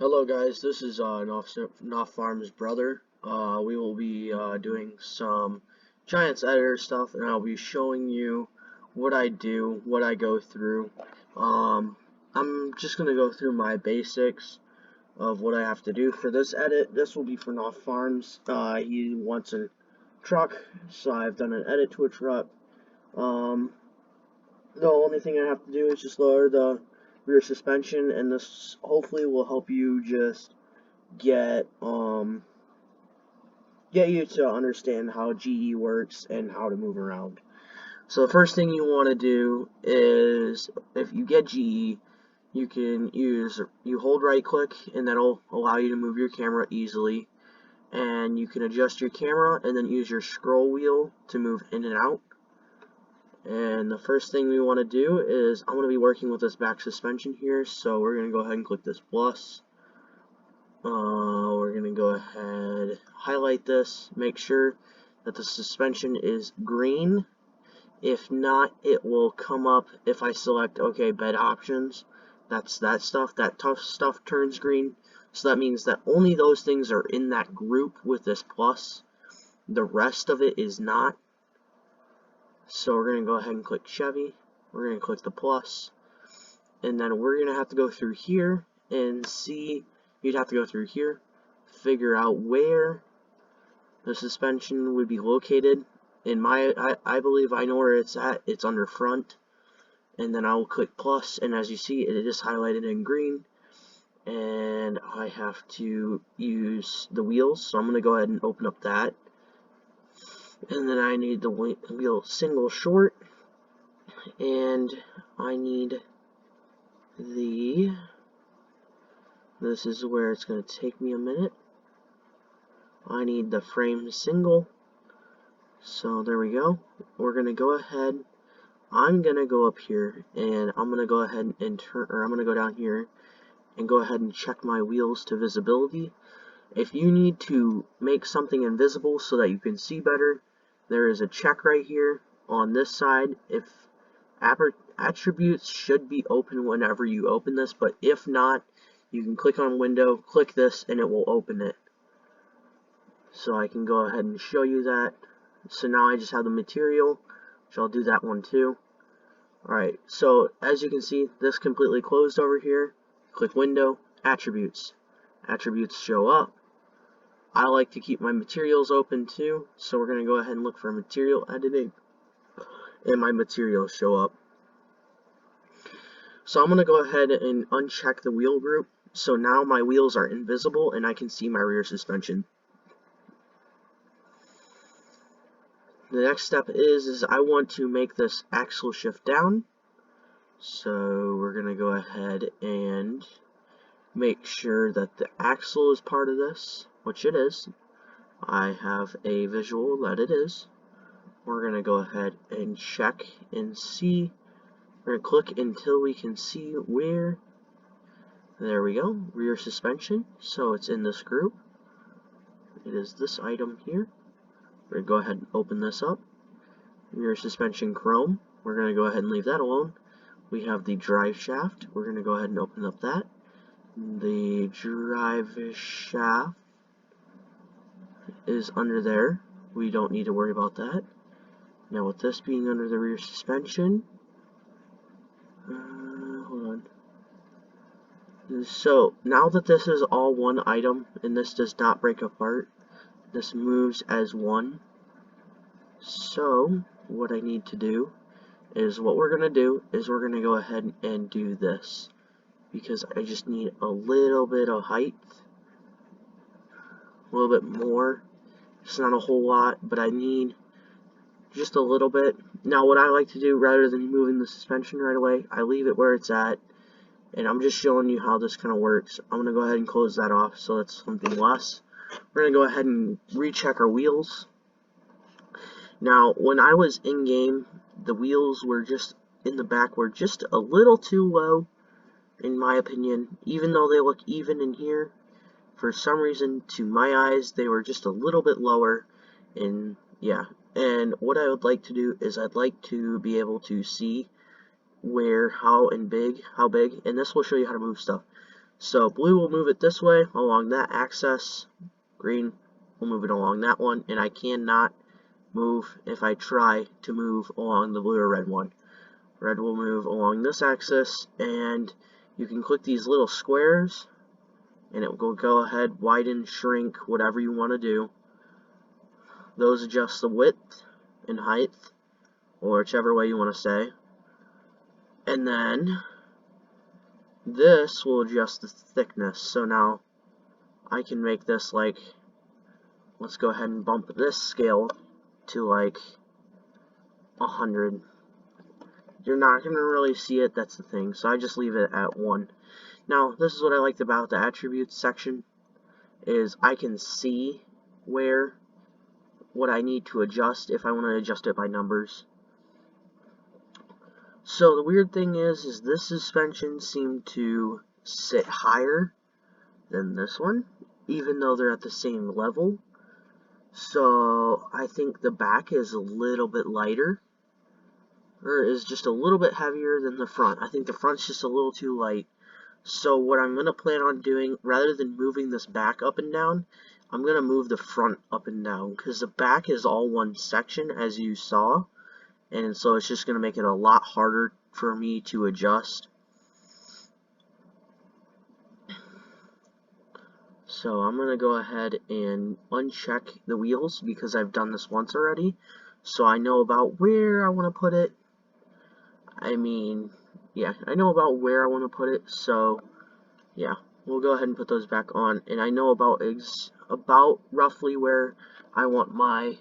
Hello guys, this is NofFarm's brother. We will be doing some Giants editor stuff, and I'll be showing you what I do, what I go through. I'm just going to go through my basics of what I have to do for this edit. This will be for NofFarm's. He wants a truck, so I've done an edit to a truck. Um, the only thing I have to do is just lower the rear suspension, and this hopefully will help you just get you to understand how GE works and how to move around. So the first thing you want to do is, if you get GE, you hold right click, and that'll allow you to move your camera easily, and you can adjust your camera and then use your scroll wheel to move in and out. And the first thing we want to do is, I'm going to be working with this back suspension here, so we're going to go ahead and click this plus. We're going to go ahead, highlight this, make sure that the suspension is green. If not, it will come up if I select OK bed options. That's that stuff. That tough stuff turns green. So that means that only those things are in that group with this plus. The rest of it is not. So we're going to go ahead and click Chevy. We're going to click the plus. And then we're going to have to go through here and see. You'd have to go through here, figure out where the suspension would be located. I believe I know where it's at. It's under front. And then I'll click plus, and as you see, it is highlighted in green. And I have to use the wheels, so I'm going to go ahead and open up that. And then I need the wheel single short, and I need this is where it's going to take me a minute. I need the frame single. So there we go. We're going to go ahead. I'm going to go up here, and I'm going to go ahead and I'm going to go down here and go ahead and check my wheels to visibility. If you need to make something invisible so that you can see better, there is a check right here on this side. If attributes should be open whenever you open this, but if not, you can click on window, click this, and it will open it. So I can go ahead and show you that. So now I just have the material, which I'll do that one too. Alright, so as you can see, this completely closed over here. Click window, attributes. Attributes show up. I like to keep my materials open too, so we're going to go ahead and look for material editing, and my materials show up. So I'm going to go ahead and uncheck the wheel group, so now my wheels are invisible and I can see my rear suspension. The next step is I want to make this axle shift down, so we're going to go ahead and make sure that the axle is part of this, which it is. I have a visual that it is. We're going to go ahead and check and see. We're going to click until we can see where. There we go, rear suspension. So it's in this group. It is this item here. We're going to go ahead and open this up. Rear suspension chrome. We're going to go ahead and leave that alone. We have the drive shaft. We're going to go ahead and open up that. The drive shaft is under there. We don't need to worry about that. Now with this being under the rear suspension, hold on. So now that this is all one item and this does not break apart, this moves as one. So what I need to do is we're going to go ahead and do this, because I just need a little bit of height, a little bit more. It's not a whole lot, but I need just a little bit. Now what I like to do, rather than moving the suspension right away, I leave it where it's at, and I'm just showing you how this kind of works. I'm going to go ahead and close that off so it's something less. We're going to go ahead and recheck our wheels. Now when I was in game, the wheels were just in the back were just a little too low, in my opinion. Even though they look even in here, for some reason to my eyes they were just a little bit lower. And yeah, and what I would like to do is I'd like to be able to see how big, and this will show you how to move stuff. So blue will move it this way along that axis, green will move it along that one, and I cannot move if I try to move along the blue or red one. Red will move along this axis, and you can click these little squares and it will go ahead, widen, shrink, whatever you want to do. Those adjust the width and height, or whichever way you want to say. And then this will adjust the thickness. So now I can make this like, let's go ahead and bump this scale to like 100. You're not going to really see it, that's the thing. So I just leave it at 1. Now, this is what I liked about the attributes section, is I can see what I need to adjust if I want to adjust it by numbers. So the weird thing is this suspension seemed to sit higher than this one, even though they're at the same level. So I think the back is a little bit lighter, or is just a little bit heavier than the front. I think the front's just a little too light. So what I'm going to plan on doing, rather than moving this back up and down, I'm going to move the front up and down, because the back is all one section, as you saw, and so it's just going to make it a lot harder for me to adjust. So I'm going to go ahead and uncheck the wheels, because I've done this once already, so I know about where I want to put it. I mean, yeah, I know about where I want to put it, so yeah, we'll go ahead and put those back on, and I know about roughly where I want my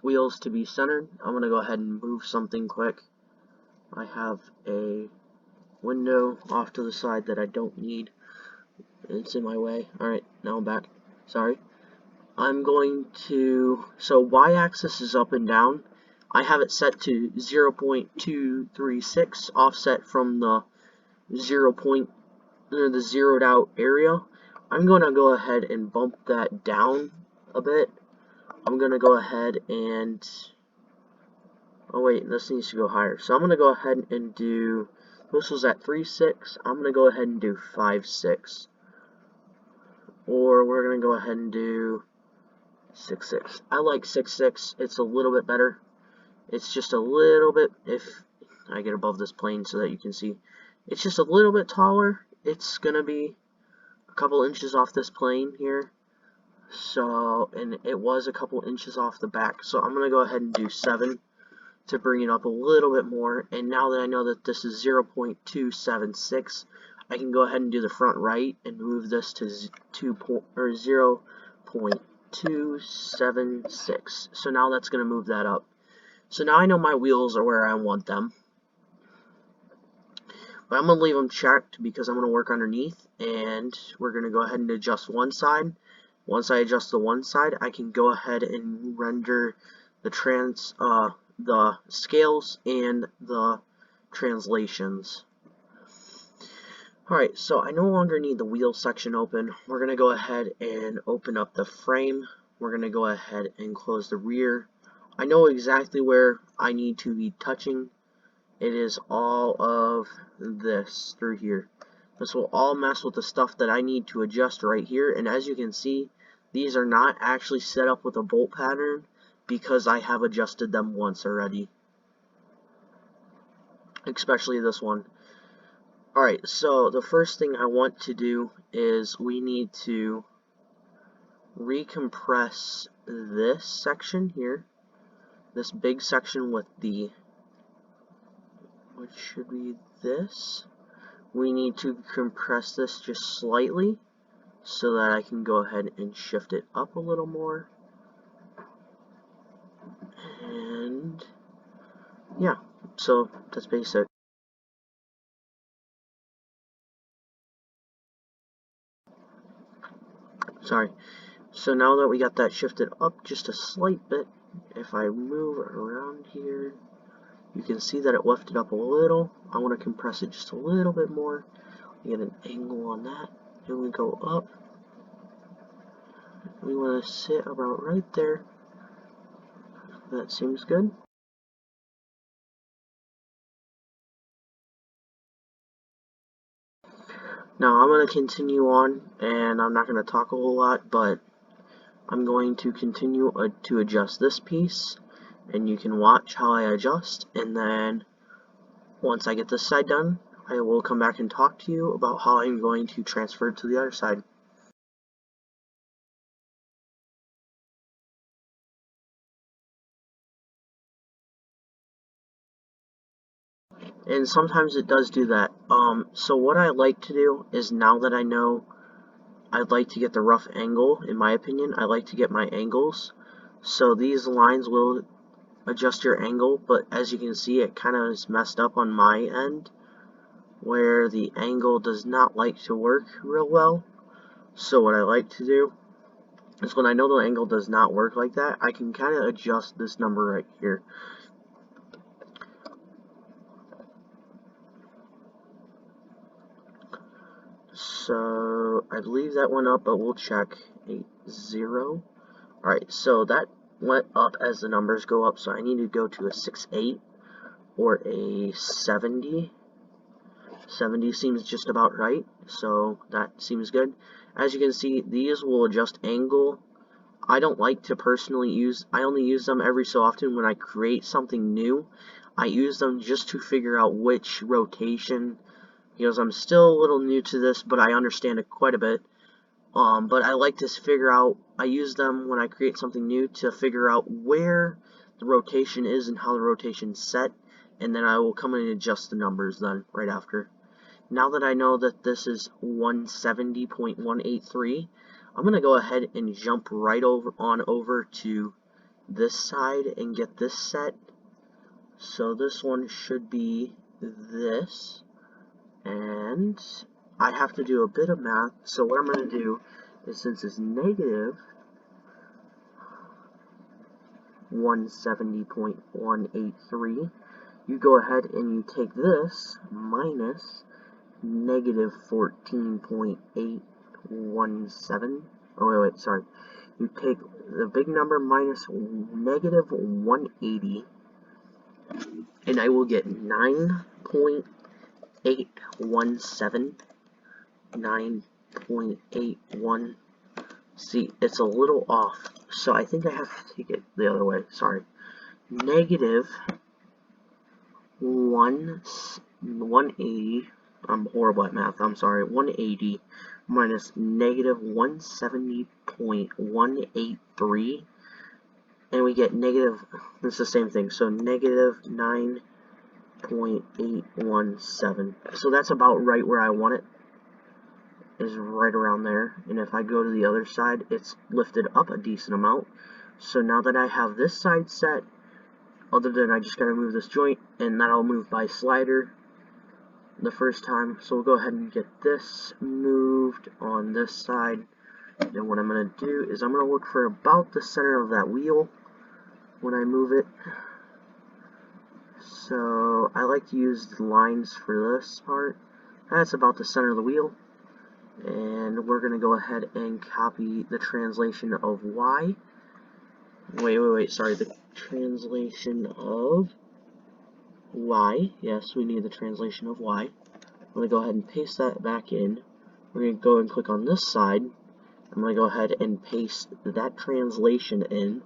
wheels to be centered. I'm gonna go ahead and move something quick. I have a window off to the side that I don't need. It's in my way. Alright, now I'm back. Sorry. I'm going to, so y-axis is up and down. I have it set to 0.236 offset from the the zeroed out area. I'm going to go ahead and bump that down a bit. I'm going to go ahead and, oh wait, this needs to go higher. So I'm going to go ahead and do, this was at 3.6, I'm going to go ahead and do 5.6. Or we're going to go ahead and do 6.6. I like 6.6, it's a little bit better. It's just a little bit, if I get above this plane so that you can see, it's just a little bit taller. It's going to be a couple inches off this plane here. So, and it was a couple inches off the back. So I'm going to go ahead and do 7 to bring it up a little bit more. And now that I know that this is 0.276, I can go ahead and do the front right and move this to 0.276. So now that's going to move that up. So now I know my wheels are where I want them. But I'm going to leave them checked because I'm going to work underneath, and we're going to go ahead and adjust one side. Once I adjust the one side, I can go ahead and render the scales and the translations. Alright, so I no longer need the wheel section open. We're going to go ahead and open up the frame. We're going to go ahead and close the rear. I know exactly where I need to be touching. It is all of this through here. This will all mess with the stuff that I need to adjust right here, and as you can see, these are not actually set up with a bolt pattern because I have adjusted them once already. Especially this one. Alright, so the first thing I want to do is we need to recompress this section here. This big section with the, which should be this. We need to compress this just slightly so that I can go ahead and shift it up a little more. And yeah, so that's basic. Sorry. So now that we got that shifted up just a slight bit, if I move around here, you can see that it lifted up a little. I want to compress it just a little bit more. Get an angle on that, and we go up. We want to sit about right there. That seems good. Now I'm going to continue on, and I'm not going to talk a whole lot, but I'm going to continue to adjust this piece, and you can watch how I adjust, and then once I get this side done, I will come back and talk to you about how I'm going to transfer to the other side. And sometimes it does do that. So what I like to do is, now that I know I'd like to get the rough angle, in my opinion, I like to get my angles. So these lines will adjust your angle, but as you can see, it kind of is messed up on my end, where the angle does not like to work real well. So what I like to do is, when I know the angle does not work like that, I can kind of adjust this number right here. So I believe that went up, but we'll check. 80. Alright, so that went up as the numbers go up, so I need to go to a 68 or a 70. 70 seems just about right, so that seems good. As you can see, these will adjust angle. I don't like to personally I only use them every so often when I create something new. I use them just to figure out which rotation, because I'm still a little new to this, but I understand it quite a bit. But I like to figure out, I use them when I create something new to figure out where the rotation is and how the rotation's set, and then I will come in and adjust the numbers then, right after. Now that I know that this is 170.183, I'm going to go ahead and jump right over to this side and get this set. So this one should be this, and I have to do a bit of math. So what I'm going to do is, since it's negative 170.183, you go ahead and you take this minus negative 14.817. Oh, wait, sorry. You take the big number minus negative 180, and I will get 9.817. 9.81. See, it's a little off, so I think I have to take it the other way. Sorry. Negative 180. I'm horrible at math. I'm sorry. 180 minus negative 170.183, and we get negative. It's the same thing. So negative 9.817. So that's about right where I want it. Is right around there. And if I go to the other side, it's lifted up a decent amount. So now that I have this side set, other than I just gotta move this joint, and that'll move by slider the first time. So we'll go ahead and get this moved on this side. And what I'm gonna do is, I'm gonna look for about the center of that wheel when I move it. So I like to use the lines for this part. That's about the center of the wheel. And we're going to go ahead and copy the translation of y. Wait, sorry, the translation of y. Yes, we need the translation of y. I'm going to go ahead and paste that back in. We're going to go and click on this side. I'm going to go ahead and paste that translation in.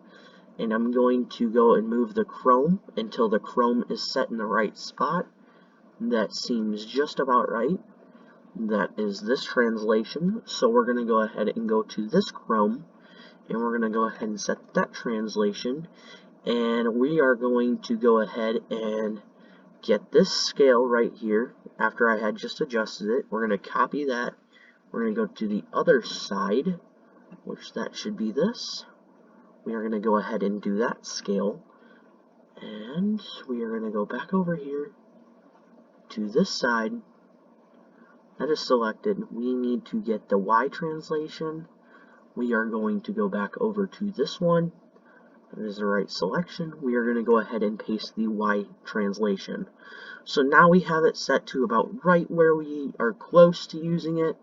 And I'm going to go and move the chrome until the chrome is set in the right spot. That seems just about right. That is this translation. So we're going to go ahead and go to this chrome, and we're going to go ahead and set that translation, and we are going to go ahead and get this scale right here. After I had just adjusted it, we're going to copy that. We're going to go to the other side, which that should be this. We are going to go ahead and do that scale, and we are going to go back over here to this side. That is selected. We need to get the Y translation. We are going to go back over to this one. That is the right selection. We are going to go ahead and paste the Y translation. So now we have it set to about right where we are close to using it.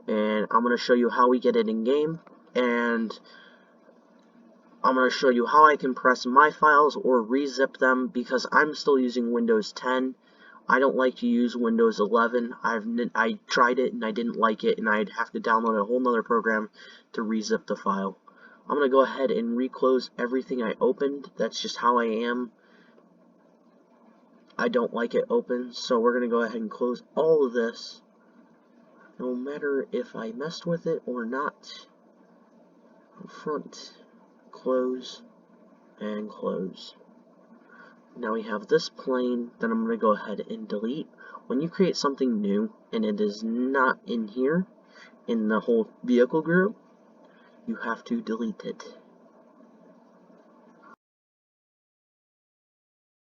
And I'm going to show you how we get it in game. And I'm going to show you how I can press my files or rezip them, because I'm still using Windows 10. I don't like to use Windows 11. I tried it and I didn't like it, and I'd have to download a whole nother program to rezip the file. I'm going to go ahead and reclose everything I opened. That's just how I am. I don't like it open, so we're going to go ahead and close all of this, no matter if I messed with it or not. Front, close, and close. Now we have this plane that I'm going to go ahead and delete. When you create something new and it is not in here, in the whole vehicle group, you have to delete it.